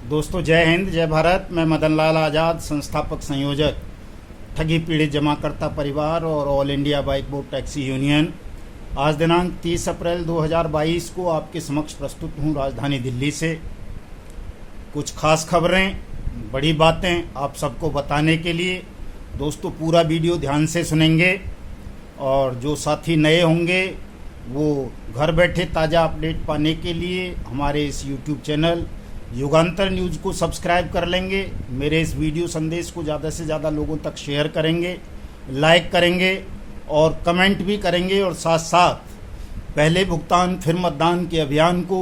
दोस्तों जय हिंद जय भारत। मैं मदन लाल आज़ाद, संस्थापक संयोजक ठगी पीड़ित जमाकर्ता परिवार और all India bike board taxi union. आज दिनांक 30 अप्रैल 2022 को आपके समक्ष प्रस्तुत हूँ राजधानी दिल्ली से। कुछ खास खबरें, बड़ी बातें आप सबको बताने के लिए दोस्तों पूरा वीडियो ध्यान से सुनेंगे। और जो साथी नए होंगे वो घर बैठे ताज़ा अपडेट पाने के लिए हमारे इस YouTube चैनल युगांतर न्यूज़ को सब्सक्राइब कर लेंगे। मेरे इस वीडियो संदेश को ज़्यादा से ज़्यादा लोगों तक शेयर करेंगे, लाइक करेंगे और कमेंट भी करेंगे। और साथ साथ पहले भुगतान फिर मतदान के अभियान को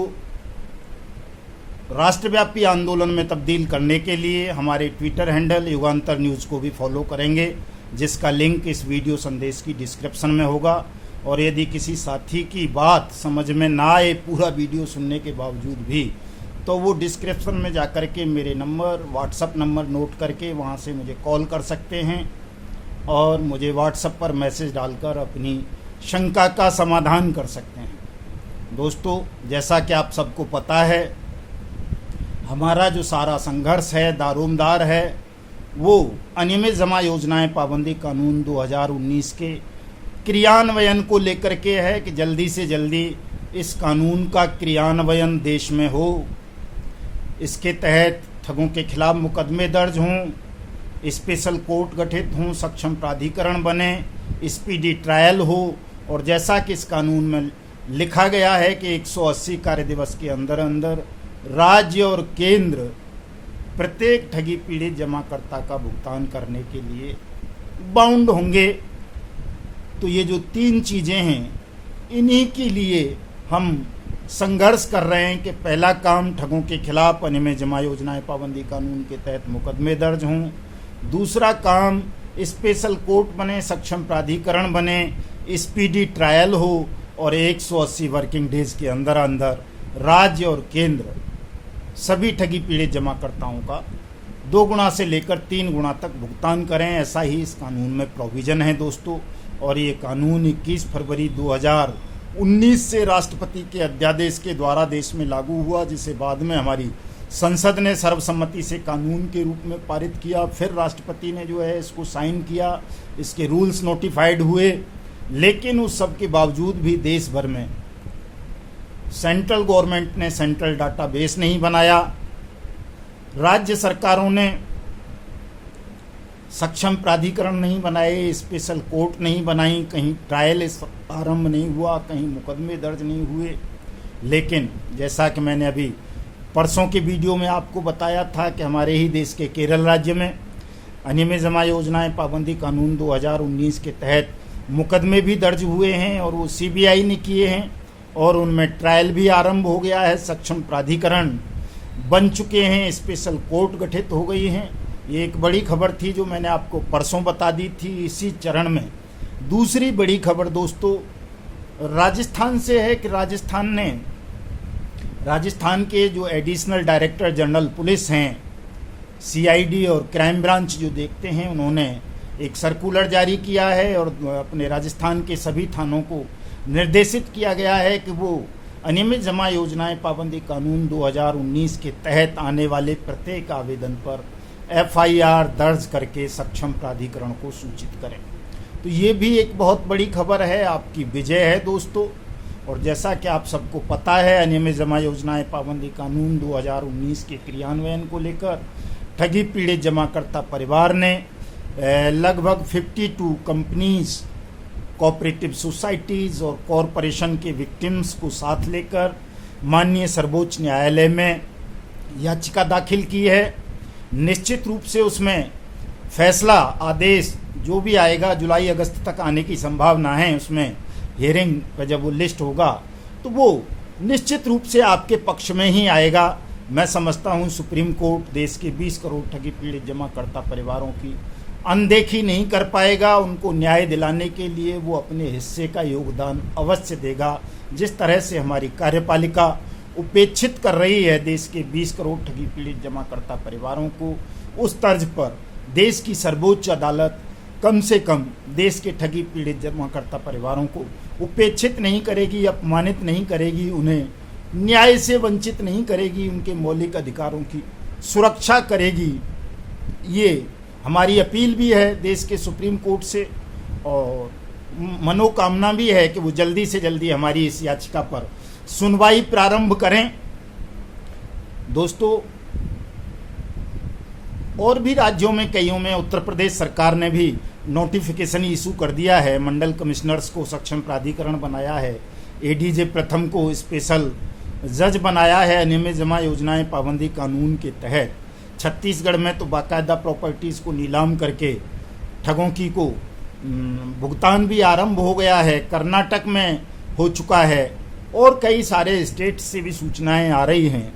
राष्ट्रव्यापी आंदोलन में तब्दील करने के लिए हमारे ट्विटर हैंडल युगांतर न्यूज़ को भी फॉलो करेंगे, जिसका लिंक इस वीडियो संदेश की डिस्क्रिप्शन में होगा। और यदि किसी साथी की बात समझ में ना आए पूरा वीडियो सुनने के बावजूद भी, तो वो डिस्क्रिप्शन में जा कर के मेरे नंबर, व्हाट्सअप नंबर नोट करके वहाँ से मुझे कॉल कर सकते हैं और मुझे व्हाट्सअप पर मैसेज डालकर अपनी शंका का समाधान कर सकते हैं। दोस्तों जैसा कि आप सबको पता है, हमारा जो सारा संघर्ष है, दारोमदार है, वो अनियमित जमा योजनाएं पाबंदी कानून 2019 के क्रियान्वयन को लेकर के है कि जल्दी से जल्दी इस कानून का क्रियान्वयन देश में हो। इसके तहत ठगों के खिलाफ मुकदमे दर्ज हों, स्पेशल कोर्ट गठित हों, सक्षम प्राधिकरण बने, स्पीडी ट्रायल हो। और जैसा कि इस कानून में लिखा गया है कि 180 कार्य दिवस के अंदर अंदर राज्य और केंद्र प्रत्येक ठगी पीड़ित जमाकर्ता का भुगतान करने के लिए बाउंड होंगे। तो ये जो तीन चीज़ें हैं, इन्हीं के लिए हम संघर्ष कर रहे हैं कि पहला काम ठगों के खिलाफ अनियमित जमा योजनाएं पाबंदी कानून के तहत मुकदमे दर्ज हों। दूसरा काम स्पेशल कोर्ट बने, सक्षम प्राधिकरण बने, स्पीडी ट्रायल हो और 180 वर्किंग डेज के अंदर अंदर राज्य और केंद्र सभी ठगी पीड़ित जमाकर्ताओं का 2 गुना से लेकर 3 गुना तक भुगतान करें। ऐसा ही इस कानून में प्रोविज़न है दोस्तों। और ये कानून 21 फरवरी 2019 से राष्ट्रपति के अध्यादेश के द्वारा देश में लागू हुआ, जिसे बाद में हमारी संसद ने सर्वसम्मति से कानून के रूप में पारित किया। फिर राष्ट्रपति ने जो है इसको साइन किया, इसके रूल्स नोटिफाइड हुए। लेकिन उस सब के बावजूद भी देश भर में सेंट्रल गवर्नमेंट ने सेंट्रल डाटाबेस नहीं बनाया, राज्य सरकारों ने सक्षम प्राधिकरण नहीं बनाए, स्पेशल कोर्ट नहीं बनाई, कहीं ट्रायल आरंभ नहीं हुआ, कहीं मुकदमे दर्ज नहीं हुए। लेकिन जैसा कि मैंने अभी परसों के वीडियो में आपको बताया था कि हमारे ही देश के केरल राज्य में अनियमित जमा योजनाएं पाबंदी कानून 2019 के तहत मुकदमे भी दर्ज हुए हैं और वो CBI ने किए हैं और उनमें ट्रायल भी आरंभ हो गया है, सक्षम प्राधिकरण बन चुके हैं, स्पेशल कोर्ट गठित हो गई हैं। ये एक बड़ी खबर थी जो मैंने आपको परसों बता दी थी। इसी चरण में दूसरी बड़ी खबर दोस्तों राजस्थान से है कि राजस्थान के जो एडिशनल डायरेक्टर जनरल पुलिस हैं, CID और क्राइम ब्रांच जो देखते हैं, उन्होंने एक सर्कुलर जारी किया है और अपने राजस्थान के सभी थानों को निर्देशित किया गया है कि वो अनियमित जमा योजनाएं पाबंदी कानून 2019 के तहत आने वाले प्रत्येक आवेदन पर FIR दर्ज करके सक्षम प्राधिकरण को सूचित करें। तो ये भी एक बहुत बड़ी खबर है, आपकी विजय है दोस्तों। और जैसा कि आप सबको पता है, अनियमित जमा योजनाएं पाबंदी कानून 2019 के क्रियान्वयन को लेकर ठगी पीड़ित जमाकर्ता परिवार ने लगभग 52 कंपनीज, कोऑपरेटिव सोसाइटीज़ और कॉरपोरेशन के विक्टिम्स को साथ लेकर माननीय सर्वोच्च न्यायालय में याचिका दाखिल की है। निश्चित रूप से उसमें फैसला, आदेश जो भी आएगा जुलाई अगस्त तक आने की संभावना है। उसमें हियरिंग पर जब वो लिस्ट होगा तो वो निश्चित रूप से आपके पक्ष में ही आएगा। मैं समझता हूँ सुप्रीम कोर्ट देश के 20 करोड़ ठगी पीड़ित जमाकर्ता परिवारों की अनदेखी नहीं कर पाएगा। उनको न्याय दिलाने के लिए वो अपने हिस्से का योगदान अवश्य देगा। जिस तरह से हमारी कार्यपालिका उपेक्षित कर रही है देश के 20 करोड़ ठगी पीड़ित जमाकर्ता परिवारों को, उस तर्ज पर देश की सर्वोच्च अदालत कम से कम देश के ठगी पीड़ित जमाकर्ता परिवारों को उपेक्षित नहीं करेगी, अपमानित नहीं करेगी, उन्हें न्याय से वंचित नहीं करेगी, उनके मौलिक अधिकारों की सुरक्षा करेगी। ये हमारी अपील भी है देश के सुप्रीम कोर्ट से, और मनोकामना भी है कि वो जल्दी से जल्दी हमारी इस याचिका पर सुनवाई प्रारंभ करें। दोस्तों, और भी राज्यों में कईयों में उत्तर प्रदेश सरकार ने भी नोटिफिकेशन इशू कर दिया है, मंडल कमिश्नर्स को सक्षम प्राधिकरण बनाया है, एडीजे प्रथम को स्पेशल जज बनाया है अनियमित जमा योजनाएं पाबंदी कानून के तहत। छत्तीसगढ़ में तो बाकायदा प्रॉपर्टीज़ को नीलाम करके ठगों की को भुगतान भी आरंभ हो गया है, कर्नाटक में हो चुका है, और कई सारे स्टेट से भी सूचनाएं आ रही हैं।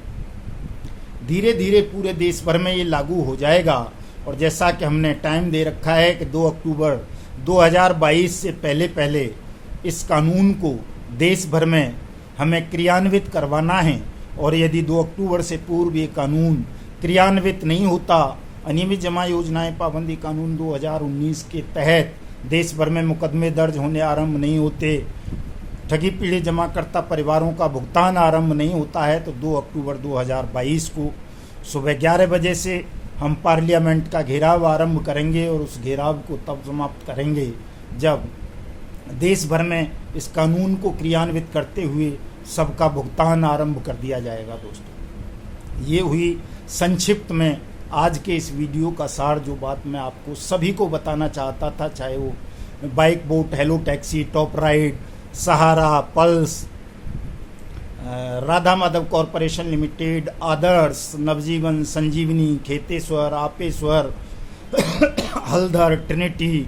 धीरे धीरे पूरे देश भर में ये लागू हो जाएगा, और जैसा कि हमने टाइम दे रखा है कि 2 अक्टूबर 2022 से पहले पहले इस कानून को देश भर में हमें क्रियान्वित करवाना है, और यदि 2 अक्टूबर से पूर्व ये कानून क्रियान्वित नहीं होता, अनियमित जमा योजनाएं पाबंदी कानून 2019 के तहत देश भर में मुकदमे दर्ज होने आरंभ नहीं होते, ठगी पीड़ित जमाकर्ता परिवारों का भुगतान आरंभ नहीं होता है, तो 2 अक्टूबर 2022 को सुबह 11 बजे से हम पार्लियामेंट का घेराव आरंभ करेंगे, और उस घेराव को तब समाप्त करेंगे जब देश भर में इस कानून को क्रियान्वित करते हुए सबका भुगतान आरंभ कर दिया जाएगा। दोस्तों, ये हुई संक्षिप्त में आज के इस वीडियो का सार, जो बात मैं आपको सभी को बताना चाहता था, चाहे वो bike boat, hello taxi, top ride, Sahara, Pulse, Radha Madhav corporation limited, Adarsh, Navjeevan, Sanjeevani, Kheteshwar, Apeshwar, Haldar, Trinity,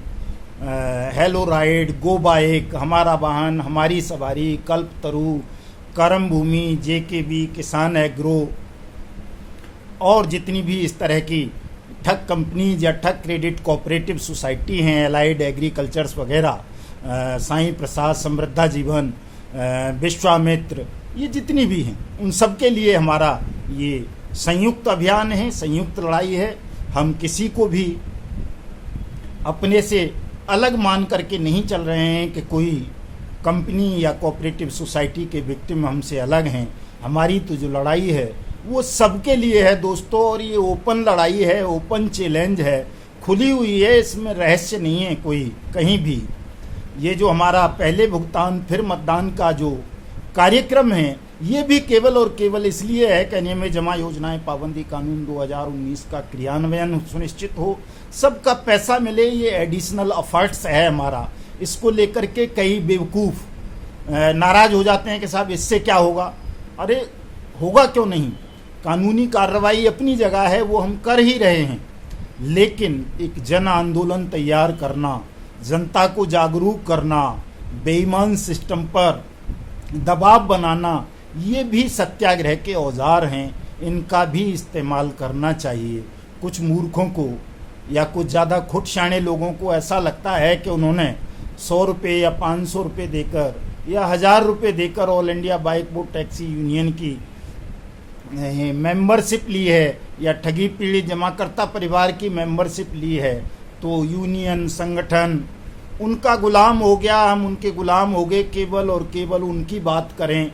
hello ride, go bike, हमारा वाहन, हमारी सवारी, कल्पतरु, करम भूमि, जेकेबी, किसान एग्रो, और जितनी भी इस तरह की ठग कंपनीज या ठग क्रेडिट कोऑपरेटिव सोसाइटी हैं, एलाइड एग्रीकल्चर्स वगैरह, साईं प्रसाद, समृद्धा जीवन, विश्वामित्र, ये जितनी भी हैं, उन सब के लिए हमारा ये संयुक्त अभियान है, संयुक्त लड़ाई है। हम किसी को भी अपने से अलग मान करके नहीं चल रहे हैं कि कोई कंपनी या कोऑपरेटिव सोसाइटी के विक्टिम हमसे अलग हैं। हमारी तो जो लड़ाई है वो सबके लिए है दोस्तों, और ये ओपन लड़ाई है, ओपन चैलेंज है, खुली हुई है, इसमें रहस्य नहीं है कोई कहीं भी। ये जो हमारा पहले भुगतान फिर मतदान का जो कार्यक्रम है, ये भी केवल और केवल इसलिए है कि अनियमित जमा योजनाएं पाबंदी कानून 2019 का क्रियान्वयन सुनिश्चित हो, सबका पैसा मिले, ये एडिशनल एफर्ट्स है हमारा। इसको लेकर के कई बेवकूफ़ नाराज़ हो जाते हैं कि साहब इससे क्या होगा। अरे होगा क्यों नहीं, कानूनी कार्रवाई अपनी जगह है, वो हम कर ही रहे हैं, लेकिन एक जन आंदोलन तैयार करना, जनता को जागरूक करना, बेईमान सिस्टम पर दबाव बनाना, ये भी सत्याग्रह के औजार हैं, इनका भी इस्तेमाल करना चाहिए। कुछ मूर्खों को या कुछ ज़्यादा खुटशाणे लोगों को ऐसा लगता है कि उन्होंने 100 रुपये या 500 रुपये देकर या 1000 रुपये देकर all India bike boat taxi union की मेंबरशिप ली है या ठगी पीड़ित जमाकर्ता परिवार की मेंबरशिप ली है, तो यूनियन संगठन उनका गुलाम हो गया, हम उनके गुलाम हो गए, केवल और केवल उनकी बात करें,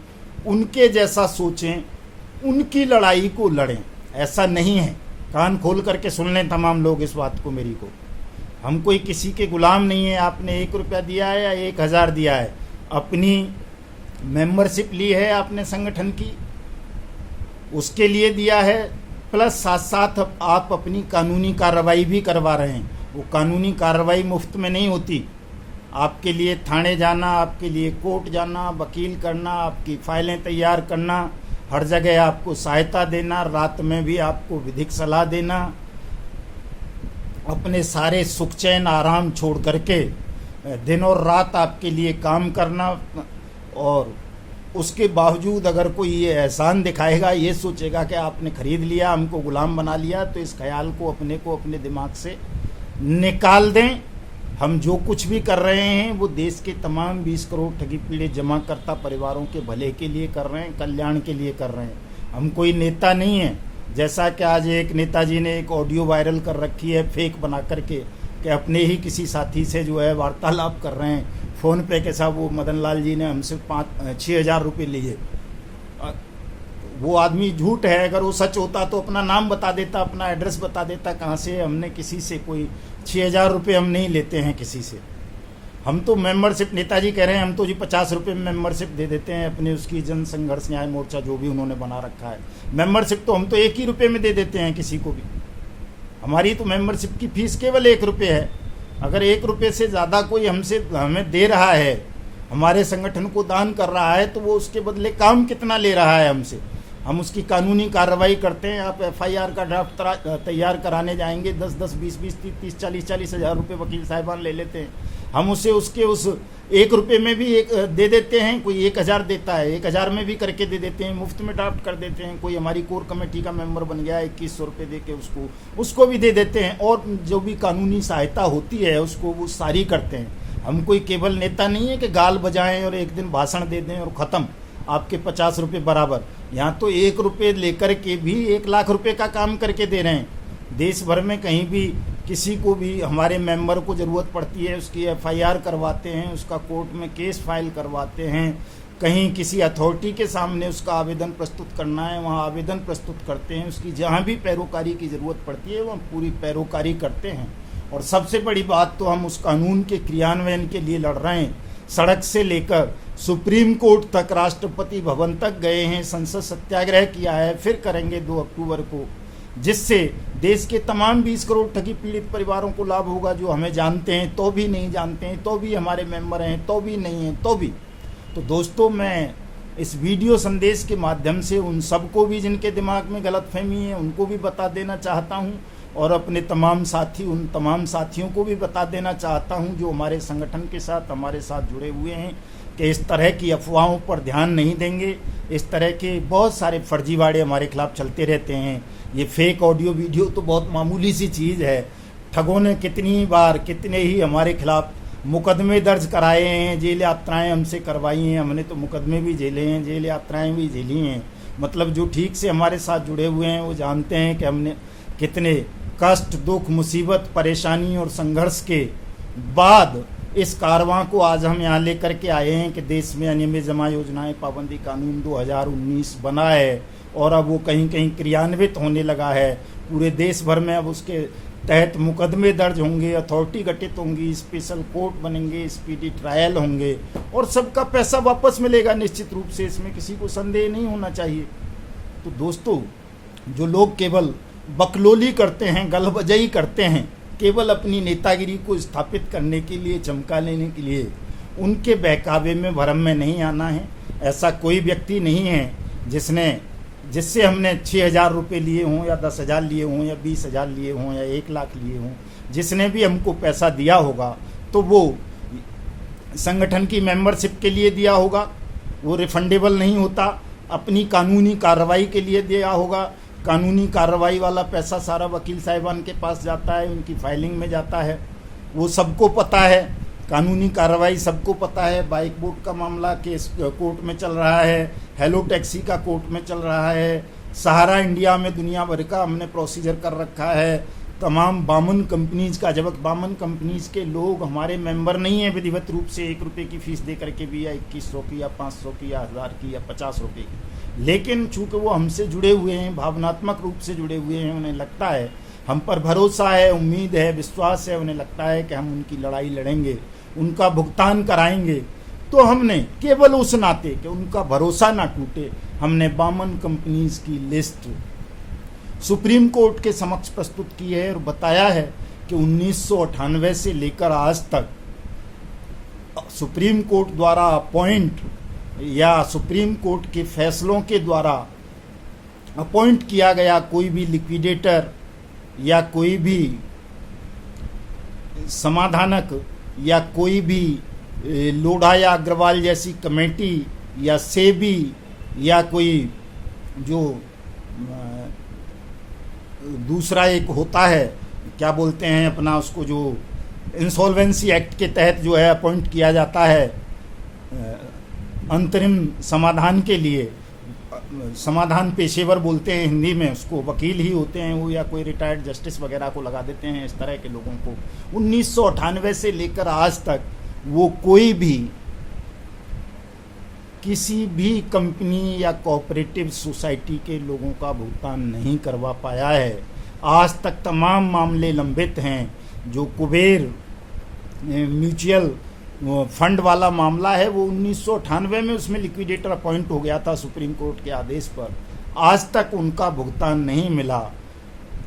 उनके जैसा सोचें, उनकी लड़ाई को लड़ें। ऐसा नहीं है, कान खोल करके सुन लें तमाम लोग इस बात को मेरी को। हम कोई किसी के गुलाम नहीं है। आपने 1 रुपया दिया है या 1000 दिया है, अपनी मेंबरशिप ली है आपने संगठन की, उसके लिए दिया है, प्लस साथ साथ आप अपनी कानूनी कार्रवाई भी करवा रहे हैं। वो कानूनी कार्रवाई मुफ्त में नहीं होती, आपके लिए थाने जाना, आपके लिए कोर्ट जाना, वकील करना, आपकी फाइलें तैयार करना, हर जगह आपको सहायता देना, रात में भी आपको विधिक सलाह देना, अपने सारे सुख चैन आराम छोड़ करके दिन और रात आपके लिए काम करना, और उसके बावजूद अगर कोई ये एहसान दिखाएगा, ये सोचेगा कि आपने खरीद लिया, हमको गुलाम बना लिया, तो इस ख्याल को अपने दिमाग से निकाल दें। हम जो कुछ भी कर रहे हैं वो देश के तमाम 20 करोड़ ठगी पीड़ित जमाकर्ता परिवारों के भले के लिए कर रहे हैं, कल्याण के लिए कर रहे हैं। हम कोई नेता नहीं है। जैसा कि आज एक नेताजी ने एक ऑडियो वायरल कर रखी है फेक बना करके कि अपने ही किसी साथी से जो है वार्तालाप कर रहे हैं फ़ोन पे के साहब, वो मदन लाल जी ने हमसे 6,000 रुपये लिए। वो आदमी झूठ है, अगर वो सच होता तो अपना नाम बता देता, अपना एड्रेस बता देता कहाँ से। हमने किसी से कोई 6,000 रुपये हम नहीं लेते हैं किसी से। हम तो मेंबरशिप, नेताजी कह रहे हैं हम तो जी 50 रुपये में मेंबरशिप दे देते हैं अपने उसकी जन संघर्ष न्याय मोर्चा जो भी उन्होंने बना रखा है। मेंबरशिप तो हम तो 1 ही रुपये में दे देते हैं किसी को भी। हमारी तो मेंबरशिप की फीस केवल 1 रुपये है। अगर 1 रुपये से ज़्यादा कोई हमें दे रहा है, हमारे संगठन को दान कर रहा है, तो वो उसके बदले काम कितना ले रहा है हमसे, हम उसकी कानूनी कार्रवाई करते हैं। आप FIR का ड्राफ्ट तैयार कराने जाएंगे, 10-10, 20-20, 30-30, 40-40 हज़ार रुपये वकील साहिबान ले लेते हैं। हम उस 1 रुपये में भी दे देते हैं। कोई 1,000 देता है, 1,000 में भी करके दे देते हैं, मुफ्त में ड्राफ्ट कर देते हैं। कोई हमारी कोर कमेटी का मेंबर बन गया, 2100 रुपये दे के उसको भी दे देते हैं। और जो भी कानूनी सहायता होती है उसको वो सारी करते हैं। हम कोई केवल नेता नहीं है कि गाल बजाएं और एक दिन भाषण दे दें और ख़त्म, आपके 50 रुपये बराबर। यहाँ तो 1 रुपये लेकर के भी 1 लाख रुपये का काम करके दे रहे हैं। देश भर में कहीं भी किसी को भी हमारे मेंबर को ज़रूरत पड़ती है, उसकी FIR करवाते हैं, उसका कोर्ट में केस फाइल करवाते हैं, कहीं किसी अथॉरिटी के सामने उसका आवेदन प्रस्तुत करना है वहाँ आवेदन प्रस्तुत करते हैं। उसकी जहाँ भी पैरोकारी की ज़रूरत पड़ती है वहाँ पूरी पैरोकारी करते हैं। और सबसे बड़ी बात तो हम उस कानून के क्रियान्वयन के लिए लड़ रहे हैं। सड़क से लेकर सुप्रीम कोर्ट तक, राष्ट्रपति भवन तक गए हैं, संसद सत्याग्रह किया है, फिर करेंगे 2 अक्टूबर को, जिससे देश के तमाम 20 करोड़ ठगी पीड़ित परिवारों को लाभ होगा, जो हमें जानते हैं तो भी नहीं जानते हैं, तो भी हमारे मेंबर हैं, तो भी नहीं हैं, तो भी। तो दोस्तों, मैं इस वीडियो संदेश के माध्यम से उन सबको भी जिनके दिमाग में गलतफहमी है उनको भी बता देना चाहता हूं, और अपने तमाम साथी, उन तमाम साथियों को भी बता देना चाहता हूं जो हमारे संगठन के साथ, हमारे साथ जुड़े हुए हैं, कि इस तरह की अफवाहों पर ध्यान नहीं देंगे। इस तरह के बहुत सारे फर्जीवाड़े हमारे खिलाफ चलते रहते हैं। ये फेक ऑडियो वीडियो तो बहुत मामूली सी चीज़ है। ठगों ने कितनी बार, कितने ही हमारे खिलाफ मुकदमे दर्ज कराए हैं, जेल यात्राएं हमसे करवाई हैं। हमने तो मुकदमे भी झेले हैं, जेल यात्राएं भी झेली हैं। मतलब जो ठीक से हमारे साथ जुड़े हुए हैं वो जानते हैं कि हमने कितने कष्ट, दुख, मुसीबत, परेशानी और संघर्ष के बाद इस कारवां को आज हम यहाँ लेकर के आए हैं कि देश में अनियमित जमा योजनाएं पाबंदी कानून 2019 बना है और अब वो कहीं कहीं क्रियान्वित होने लगा है। पूरे देश भर में अब उसके तहत मुकदमे दर्ज होंगे, अथॉरिटी गठित होंगी, स्पेशल कोर्ट बनेंगे, स्पीडी ट्रायल होंगे और सबका पैसा वापस मिलेगा निश्चित रूप से। इसमें किसी को संदेह नहीं होना चाहिए। तो दोस्तों, जो लोग केवल बकलोली करते हैं, गलबजाई करते हैं, केवल अपनी नेतागिरी को स्थापित करने के लिए, चमका लेने के लिए, उनके बहकावे में, भरम में नहीं आना है। ऐसा कोई व्यक्ति नहीं है जिससे हमने 6,000 रुपये लिए हों या 10,000 लिए हों या 20,000 लिए हों या 1 लाख लिए हों। जिसने भी हमको पैसा दिया होगा तो वो संगठन की मेंबरशिप के लिए दिया होगा, वो रिफंडेबल नहीं होता। अपनी कानूनी कार्रवाई के लिए दिया होगा। कानूनी कार्रवाई वाला पैसा सारा वकील साहिबान के पास जाता है, उनकी फाइलिंग में जाता है, वो सबको पता है। कानूनी कार्रवाई सबको पता है। बाइक बोर्ड का मामला केस कोर्ट में चल रहा है, हेलो टैक्सी का कोर्ट में चल रहा है, सहारा इंडिया में दुनिया भर का हमने प्रोसीजर कर रखा है। तमाम बामन कंपनीज़ का, जब बामन कंपनीज़ के लोग हमारे मेंबर नहीं हैं विधिवत रूप से, 1 रुपये की फ़ीस दे करके भी, या 2100 की या 500 की या 1000 की या 50 रुपये की, लेकिन चूँकि वो हमसे जुड़े हुए हैं, भावनात्मक रूप से जुड़े हुए हैं, उन्हें लगता है, हम पर भरोसा है, उम्मीद है, विश्वास है, उन्हें लगता है कि हम उनकी लड़ाई लड़ेंगे, उनका भुगतान कराएंगे। तो हमने केवल उस नाते कि उनका भरोसा ना टूटे, हमने बामन कंपनीज़ की लिस्ट सुप्रीम कोर्ट के समक्ष प्रस्तुत की है और बताया है कि 1998 से लेकर आज तक सुप्रीम कोर्ट द्वारा अपॉइंट या सुप्रीम कोर्ट के फैसलों के द्वारा अपॉइंट किया गया कोई भी लिक्विडेटर या कोई भी समाधानक या कोई भी लोढ़ा या अग्रवाल जैसी कमेटी या सेबी या कोई जो दूसरा एक होता है, क्या बोलते हैं अपना उसको, जो इंसॉल्वेंसी एक्ट के तहत जो है अपॉइंट किया जाता है अंतरिम समाधान के लिए, समाधान पेशेवर बोलते हैं हिंदी में उसको, वकील ही होते हैं वो, या कोई रिटायर्ड जस्टिस वगैरह को लगा देते हैं, इस तरह के लोगों को 1998 से लेकर आज तक वो कोई भी किसी भी कंपनी या कोऑपरेटिव सोसाइटी के लोगों का भुगतान नहीं करवा पाया है। आज तक तमाम मामले लंबित हैं। जो कुबेर म्यूचुअल फंड वाला मामला है वो 1998 में उसमें लिक्विडेटर अपॉइंट हो गया था सुप्रीम कोर्ट के आदेश पर। आज तक उनका भुगतान नहीं मिला।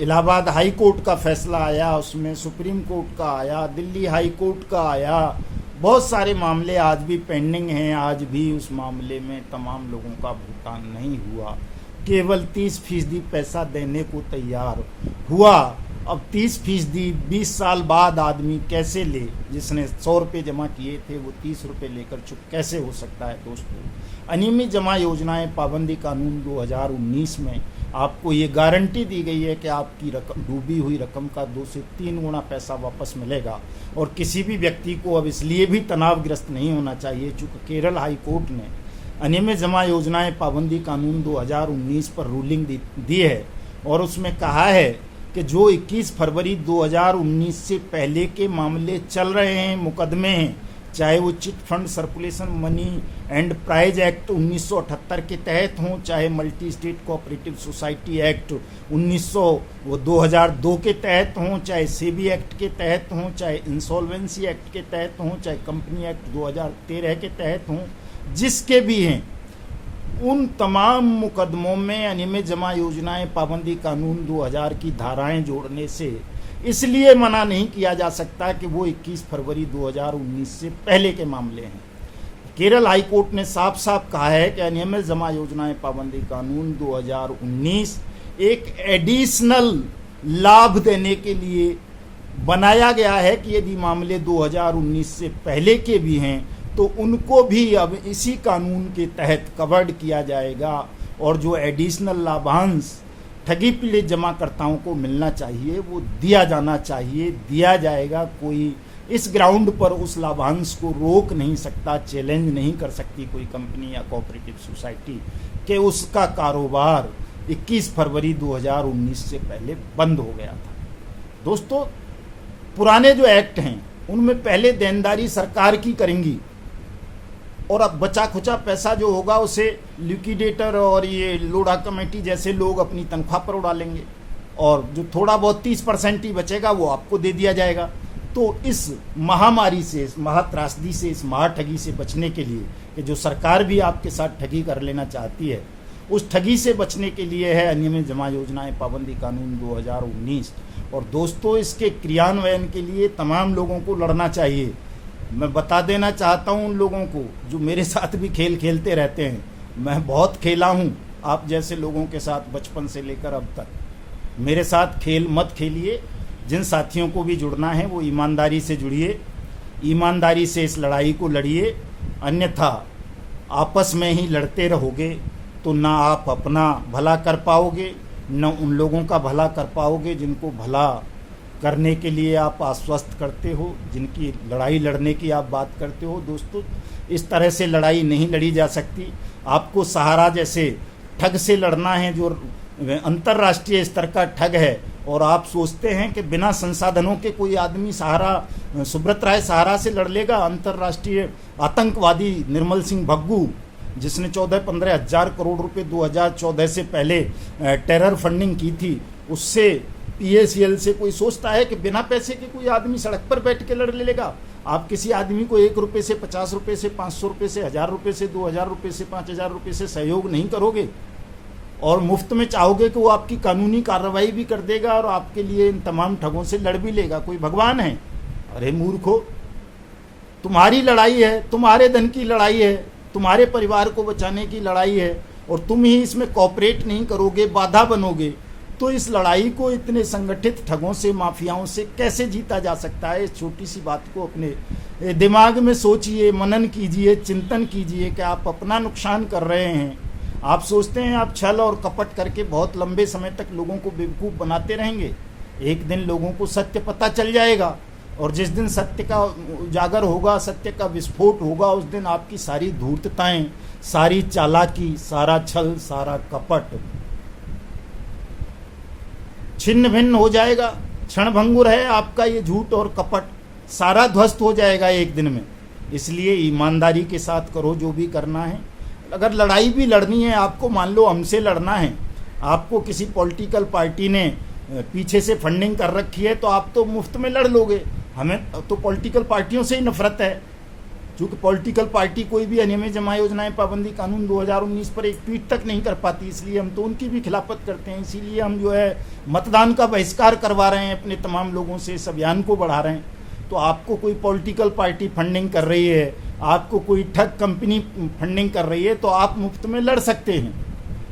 इलाहाबाद हाई कोर्ट का फैसला आया, उसमें सुप्रीम कोर्ट का आया, दिल्ली हाई कोर्ट का आया, बहुत सारे मामले आज भी पेंडिंग हैं। आज भी उस मामले में तमाम लोगों का भुगतान नहीं हुआ। केवल 30% पैसा देने को तैयार हुआ। अब 30% 20 साल बाद आदमी कैसे ले? जिसने 100 रुपये जमा किए थे वो 30 रुपये लेकर चुप कैसे हो सकता है? दोस्तों, अनियमित जमा योजनाएं पाबंदी कानून 2019 में आपको ये गारंटी दी गई है कि आपकी रकम, डूबी हुई रकम का 2 से 3 गुना पैसा वापस मिलेगा। और किसी भी व्यक्ति को अब इसलिए भी तनावग्रस्त नहीं होना चाहिए, चूँकि केरल हाई कोर्ट ने अनियमित जमा योजनाएं पाबंदी कानून 2019 पर रूलिंग दी है और उसमें कहा है कि जो 21 फरवरी 2019 से पहले के मामले चल रहे हैं, मुकदमे हैं, चाहे वो chit fund circulation money and prize act 1978 के तहत हों, चाहे multi state cooperative society act 2002 के तहत हों, चाहे सेबी एक्ट के तहत हों, चाहे इंसॉल्वेंसी एक्ट के तहत हों, चाहे कंपनी एक्ट 2013 के तहत हों, जिसके भी हैं, उन तमाम मुकदमों में अनियमित जमा योजनाएं पाबंदी कानून 2000 की धाराएं जोड़ने से इसलिए मना नहीं किया जा सकता कि वो 21 फरवरी 2019 से पहले के मामले हैं। केरल हाई कोर्ट ने साफ साफ कहा है कि अनियमित जमा योजनाएं पाबंदी कानून 2019 एक एडिशनल लाभ देने के लिए बनाया गया है कि यदि मामले 2019 से पहले के भी हैं तो उनको भी अब इसी कानून के तहत कवर्ड किया जाएगा। और जो एडिशनल लाभांश ठगी पीड़ित जमाकर्ताओं को मिलना चाहिए वो दिया जाना चाहिए, दिया जाएगा। कोई इस ग्राउंड पर उस लाभांश को रोक नहीं सकता, चैलेंज नहीं कर सकती कोई कंपनी या कोऑपरेटिव सोसाइटी कि उसका कारोबार 21 फरवरी 2019 से पहले बंद हो गया था। दोस्तों, पुराने जो एक्ट हैं उनमें पहले देनदारी सरकार की करेंगी और अब बचा खुचा पैसा जो होगा उसे लिक्विडेटर और ये लोढ़ा कमेटी जैसे लोग अपनी तनख्वाह पर उड़ा लेंगे और जो थोड़ा बहुत 30% ही बचेगा वो आपको दे दिया जाएगा। तो इस महामारी से, इस महात्रासदी से, इस महाठगी से बचने के लिए कि जो सरकार भी आपके साथ ठगी कर लेना चाहती है, उस ठगी से बचने के लिए है अनियमित जमा योजनाएं पाबंदी कानून 2019। और दोस्तों, इसके क्रियान्वयन के लिए तमाम लोगों को लड़ना चाहिए। मैं बता देना चाहता हूं उन लोगों को जो मेरे साथ भी खेल खेलते रहते हैं, मैं बहुत खेला हूं आप जैसे लोगों के साथ बचपन से लेकर अब तक। मेरे साथ खेल मत खेलिए। जिन साथियों को भी जुड़ना है वो ईमानदारी से जुड़िए, ईमानदारी से इस लड़ाई को लड़िए। अन्यथा आपस में ही लड़ते रहोगे तो ना आप अपना भला कर पाओगे, न उन लोगों का भला कर पाओगे जिनको भला करने के लिए आप आश्वस्त करते हो, जिनकी लड़ाई लड़ने की आप बात करते हो। दोस्तों, इस तरह से लड़ाई नहीं लड़ी जा सकती। आपको सहारा जैसे ठग से लड़ना है जो अंतर्राष्ट्रीय स्तर का ठग है, और आप सोचते हैं कि बिना संसाधनों के कोई आदमी सहारा, सुब्रत राय सहारा से लड़ लेगा। अंतर्राष्ट्रीय आतंकवादी निर्मल सिंह भग्गू, जिसने 14-15 हज़ार करोड़ रुपए 2014 से पहले टेरर फंडिंग की थी, उससे PACL से कोई सोचता है कि बिना पैसे के कोई आदमी सड़क पर बैठ के लड़ लेगा? आप किसी आदमी को 1 रुपये से, 50 रुपये से, 500 रुपये से, 1000 रुपये से, 2000 रुपये से, 5000 रुपये से सहयोग नहीं करोगे और मुफ्त में चाहोगे कि वो आपकी कानूनी कार्रवाई भी कर देगा और आपके लिए इन तमाम ठगों से लड़ भी लेगा? कोई भगवान है? अरे मूर्खो, तुम्हारी लड़ाई है, तुम्हारे धन की लड़ाई है, तुम्हारे परिवार को बचाने की लड़ाई है, और तुम ही इसमें कॉपरेट नहीं करोगे, बाधा बनोगे, तो इस लड़ाई को इतने संगठित ठगों से, माफियाओं से कैसे जीता जा सकता है? इस छोटी सी बात को अपने दिमाग में सोचिए, मनन कीजिए, चिंतन कीजिए कि आप अपना नुकसान कर रहे हैं। आप सोचते हैं आप छल और कपट करके बहुत लंबे समय तक लोगों को बेवकूफ़ बनाते रहेंगे। एक दिन लोगों को सत्य पता चल जाएगा, और जिस दिन सत्य का उजागर होगा, सत्य का विस्फोट होगा, उस दिन आपकी सारी धूर्तताएं, सारी चालाकी, सारा छल, सारा कपट छिन्न भिन्न हो जाएगा। क्षणभंगुर है आपका ये झूठ और कपट, सारा ध्वस्त हो जाएगा एक दिन में। इसलिए ईमानदारी के साथ करो जो भी करना है। अगर लड़ाई भी लड़नी है आपको, मान लो हमसे लड़ना है, आपको किसी पॉलिटिकल पार्टी ने पीछे से फंडिंग कर रखी है तो आप तो मुफ्त में लड़ लोगे। हमें तो पॉलिटिकल पार्टियों से ही नफरत है, क्योंकि पॉलिटिकल पार्टी कोई भी अनियमित जमा योजनाएं पाबंदी कानून 2019 पर एक ट्वीट तक नहीं कर पाती, इसलिए हम तो उनकी भी खिलाफत करते हैं। इसीलिए हम जो है मतदान का बहिष्कार करवा रहे हैं अपने तमाम लोगों से, इस अभियान को बढ़ा रहे हैं। तो आपको कोई पॉलिटिकल पार्टी फंडिंग कर रही है, आपको कोई ठग कंपनी फंडिंग कर रही है तो आप मुफ्त में लड़ सकते हैं,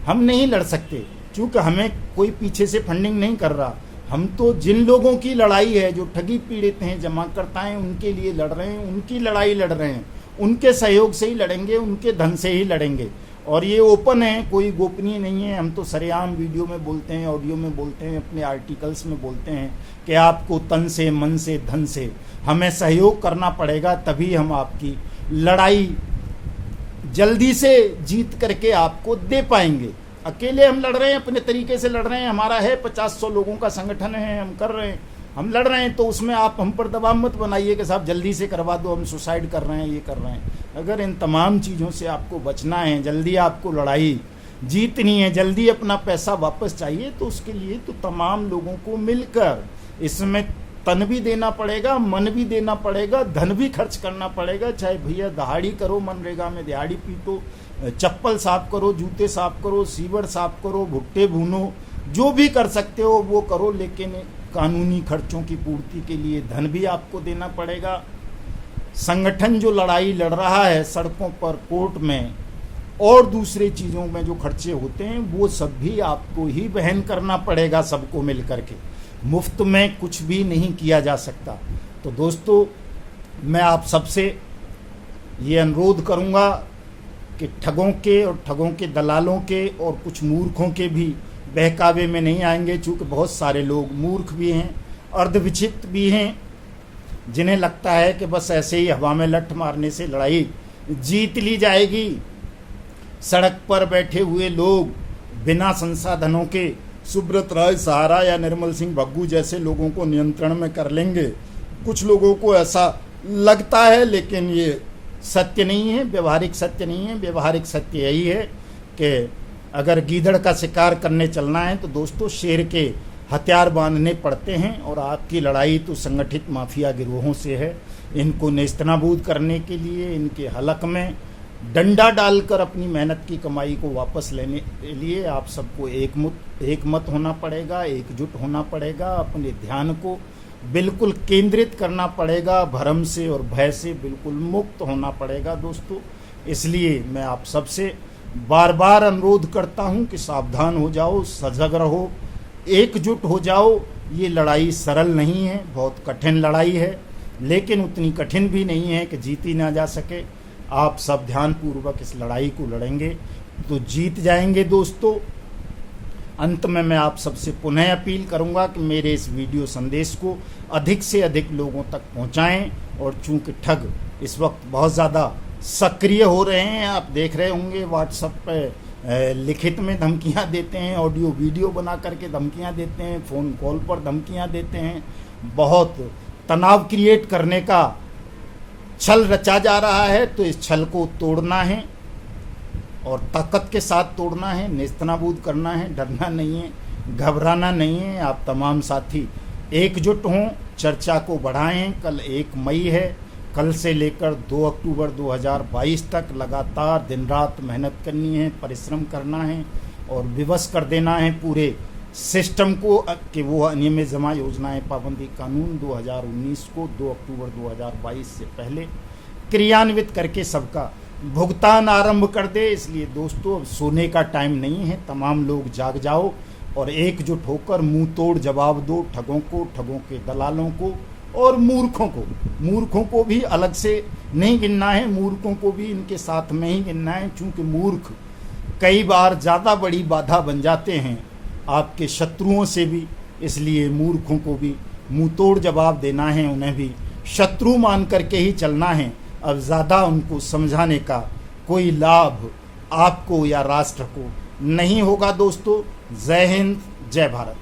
हम नहीं लड़ सकते, क्योंकि हमें कोई पीछे से फंडिंग नहीं कर रहा। हम तो जिन लोगों की लड़ाई है, जो ठगी पीड़ित हैं, जमाकर्ता हैं, उनके लिए लड़ रहे हैं, उनकी लड़ाई लड़ रहे हैं, उनके सहयोग से ही लड़ेंगे, उनके धन से ही लड़ेंगे। और ये ओपन है, कोई गोपनीय नहीं है। हम तो सरेआम वीडियो में बोलते हैं, ऑडियो में बोलते हैं, अपने आर्टिकल्स में बोलते हैं कि आपको तन से, मन से, धन से हमें सहयोग करना पड़ेगा, तभी हम आपकी लड़ाई जल्दी से जीत करके आपको दे पाएंगे। अकेले हम लड़ रहे हैं, अपने तरीके से लड़ रहे हैं, हमारा है 50-100 लोगों का संगठन है, हम कर रहे हैं, हम लड़ रहे हैं। तो उसमें आप हम पर दबाव मत बनाइए कि साहब जल्दी से करवा दो, हम सुसाइड कर रहे हैं, ये कर रहे हैं। अगर इन तमाम चीज़ों से आपको बचना है, जल्दी आपको लड़ाई जीतनी है, जल्दी अपना पैसा वापस चाहिए, तो उसके लिए तो तमाम लोगों को मिलकर इसमें तन भी देना पड़ेगा, मन भी देना पड़ेगा, धन भी खर्च करना पड़ेगा। चाहे भैया दहाड़ी करो, मनरेगा में दिहाड़ी पीटो, चप्पल साफ करो, जूते साफ करो, सीवर साफ करो, भुट्टे भूनो, जो भी कर सकते हो वो करो, लेकिन कानूनी खर्चों की पूर्ति के लिए धन भी आपको देना पड़ेगा। संगठन जो लड़ाई लड़ रहा है सड़कों पर, कोर्ट में और दूसरे चीज़ों में जो खर्चे होते हैं, वो सब भी आपको ही वहन करना पड़ेगा, सबको मिल करके। मुफ्त में कुछ भी नहीं किया जा सकता। तो दोस्तों, मैं आप सबसे ये अनुरोध करूँगा कि ठगों के और ठगों के दलालों के और कुछ मूर्खों के भी बहकावे में नहीं आएंगे, चूँकि बहुत सारे लोग मूर्ख भी हैं, अर्धविचित भी हैं, जिन्हें लगता है कि बस ऐसे ही हवा में लठ मारने से लड़ाई जीत ली जाएगी। सड़क पर बैठे हुए लोग बिना संसाधनों के सुब्रत राय सहारा या निर्मल सिंह भग्गू जैसे लोगों को नियंत्रण में कर लेंगे। कुछ लोगों को ऐसा लगता है, लेकिन ये सत्य नहीं है, व्यवहारिक सत्य नहीं है। व्यवहारिक सत्य यही है कि अगर गीदड़ का शिकार करने चलना है तो दोस्तों शेर के हथियार बांधने पड़ते हैं। और आपकी लड़ाई तो संगठित माफिया गिरोहों से है। इनको नेस्तनाबूद करने के लिए, इनके हलक में डंडा डालकर अपनी मेहनत की कमाई को वापस लेने के लिए आप सबको एक मत होना पड़ेगा, एकजुट होना पड़ेगा। अपने ध्यान को बिल्कुल केंद्रित करना पड़ेगा, भ्रम से और भय से बिल्कुल मुक्त होना पड़ेगा दोस्तों। इसलिए मैं आप सबसे बार बार अनुरोध करता हूं कि सावधान हो जाओ, सजग रहो, एकजुट हो जाओ। ये लड़ाई सरल नहीं है, बहुत कठिन लड़ाई है, लेकिन उतनी कठिन भी नहीं है कि जीती ना जा सके। आप सब ध्यानपूर्वक इस लड़ाई को लड़ेंगे तो जीत जाएंगे दोस्तों। अंत में मैं आप सबसे पुनः अपील करूंगा कि मेरे इस वीडियो संदेश को अधिक से अधिक लोगों तक पहुंचाएं। और चूंकि ठग इस वक्त बहुत ज़्यादा सक्रिय हो रहे हैं, आप देख रहे होंगे व्हाट्सएप पे लिखित में धमकियां देते हैं, ऑडियो वीडियो बना करके धमकियां देते हैं, फ़ोन कॉल पर धमकियां देते हैं। बहुत तनाव क्रिएट करने का छल रचा जा रहा है। तो इस छल को तोड़ना है और ताकत के साथ तोड़ना है, नेस्तनाबूद करना है, डरना नहीं है, घबराना नहीं है। आप तमाम साथी एकजुट हों, चर्चा को बढ़ाएं। कल 1 मई है, कल से लेकर 2 अक्टूबर 2022 तक लगातार दिन रात मेहनत करनी है, परिश्रम करना है और विवश कर देना है पूरे सिस्टम को कि वो अनियमित जमा योजनाएं पाबंदी कानून 2019 को 2 अक्टूबर 2022 से पहले क्रियान्वित करके सबका भुगतान आरंभ कर दे। इसलिए दोस्तों, अब सोने का टाइम नहीं है, तमाम लोग जाग जाओ और एकजुट होकर मुंह तोड़ जवाब दो ठगों को, ठगों के दलालों को और मूर्खों को भी अलग से नहीं गिनना है, मूर्खों को भी इनके साथ में ही गिनना है। चूँकि मूर्ख कई बार ज़्यादा बड़ी बाधा बन जाते हैं आपके शत्रुओं से भी, इसलिए मूर्खों को भी मुंह तोड़ जवाब देना है, उन्हें भी शत्रु मान करके ही चलना है। अब ज़्यादा उनको समझाने का कोई लाभ आपको या राष्ट्र को नहीं होगा दोस्तों। जय हिंद, जय भारत।